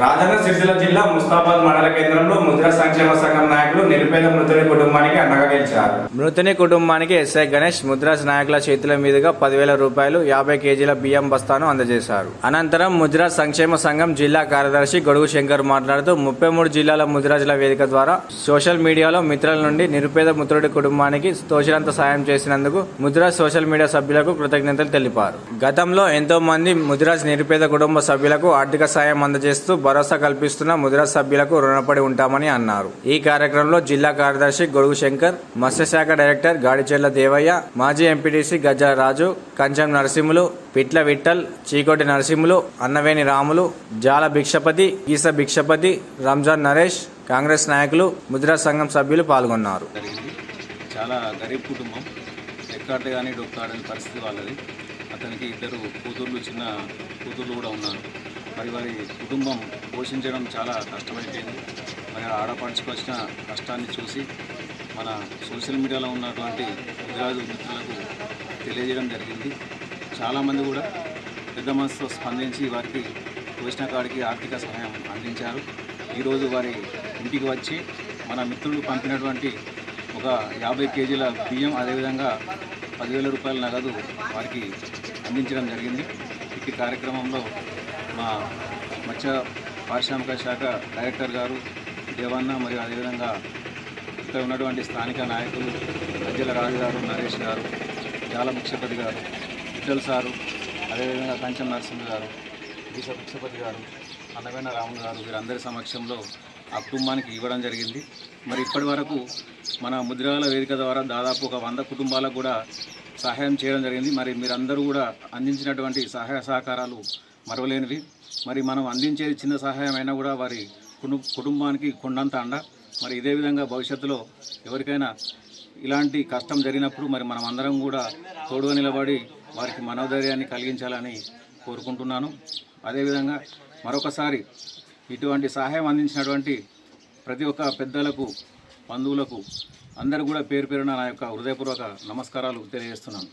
రాజన్న సిరిసిల్ల జిల్లా ముస్తాబాద్ మండల కేంద్రంలో ముద్రా సంక్షేమ సంఘం నాయకులు నిరుపేద మృతుని కుటుంబానికి అండగా నిలిచారు. మృతుని కుటుంబానికి ఎస్ఐ గణేష్ ముద్రాస్ నాయకుల చేతుల మీదుగా 10,000 రూపాయలు 50 కేజీల బియ్యం బస్తాను అందజేశారు. అనంతరం ముద్రాస్ సంక్షేమ సంఘం జిల్లా కార్యదర్శి గొడుగు శంకర్ మాట్లాడుతూ 33 జిల్లాల ముద్రాజుల వేదిక ద్వారా సోషల్ మీడియాలో మిత్రుల నుండి నిరుపేద మృతుడి కుటుంబానికి తోచినంత సాయం చేసినందుకు ముద్రాస్ సోషల్ మీడియా సభ్యులకు కృతజ్ఞతలు తెలిపారు. గతంలో ఎంతో మంది ముద్రాస్ నిరుపేద కుటుంబ సభ్యులకు ఆర్థిక సాయం అందజేస్తూ భరోసా కల్పిస్తున్న ముద్రాస్ సభ్యులకు రుణపడి ఉంటామని అన్నారు. ఈ కార్యక్రమంలో జిల్లా కార్యదర్శి గొడుగు శంకర్, మత్స్యశాఖ డైరెక్టర్ గాడిచెర్ల దేవయ్య, మాజీ ఎంపీటీసీ గజ్జల రాజు, కంచం నరసింహులు, పిట్ల విఠల్, చీకోటి నరసింహులు, అన్నవేణి రాములు, జాల భిక్షపతి, గీస భిక్షపతి, రంజాన్ నరేష్, కాంగ్రెస్ నాయకులు, ముద్రాస్ సంఘం సభ్యులు పాల్గొన్నారు. చాలా గరీబ్ కుటుంబం, ఎక్కాటే కానీ డొక్కాడని పరిస్థితి వాళ్ళది. అతనికి 2 కూతుర్లు, చిన్న కూతుర్లు కూడా ఉన్నారు. మరి వారి కుటుంబం పోషించడం చాలా కష్టమైపోయింది. మరి ఆడపడుచుకు వచ్చిన కష్టాన్ని చూసి మన సోషల్ మీడియాలో ఉన్నటువంటి ముద్రాజు మిత్రులకు తెలియజేయడం జరిగింది. చాలామంది కూడా పెద్ద మనసుతో స్పందించి వారికి తోచిన కాడికి ఆర్థిక సహాయం అందించారు. ఈరోజు వారి ఇంటికి వచ్చి మన మిత్రులు పంపినటువంటి ఒక 50 కేజీల బియ్యం, అదేవిధంగా 10,000 రూపాయల నగదు వారికి అందించడం జరిగింది. ఈ కార్యక్రమంలో మా మత్స్య పారిశ్రామిక శాఖ డైరెక్టర్ గారు దేవన్న, మరియు అదేవిధంగా ఇక్కడ ఉన్నటువంటి స్థానిక నాయకులు గజ్జల రాజు గారు, నరేష్ గారు, జాల భిక్షపతి గారు, విఠల్ సారు, అదేవిధంగా కంచం నరసింహ గారు, గీస భిక్షపతి గారు, అన్నవేణ రాములు గారు, వీరందరి సమక్షంలో ఆ కుటుంబానికి ఇవ్వడం జరిగింది. మరి ఇప్పటి వరకు మన ముద్రాల వేదిక ద్వారా దాదాపు ఒక 100 కుటుంబాలకు కూడా సహాయం చేయడం జరిగింది. మరి మీరందరూ కూడా అందించినటువంటి సహాయ సహకారాలు మరవలేనివి. మరి మనం అందించేది చిన్న సహాయం అయినా కూడా వారి కుటుంబానికి కొండంత అండ. మరి ఇదే విధంగా భవిష్యత్తులో ఎవరికైనా ఇలాంటి కష్టం జరిగినప్పుడు మరి మనం అందరం కూడా తోడుగా నిలబడి వారికి మనోధైర్యాన్ని కలిగించాలని కోరుకుంటున్నాను. అదేవిధంగా మరొకసారి ఇటువంటి సహాయం అందించినటువంటి ప్రతి ఒక్క పెద్దలకు, బంధువులకు అందరూ కూడా పేరు పేరున నా యొక్క హృదయపూర్వక నమస్కారాలు తెలియజేస్తున్నాను.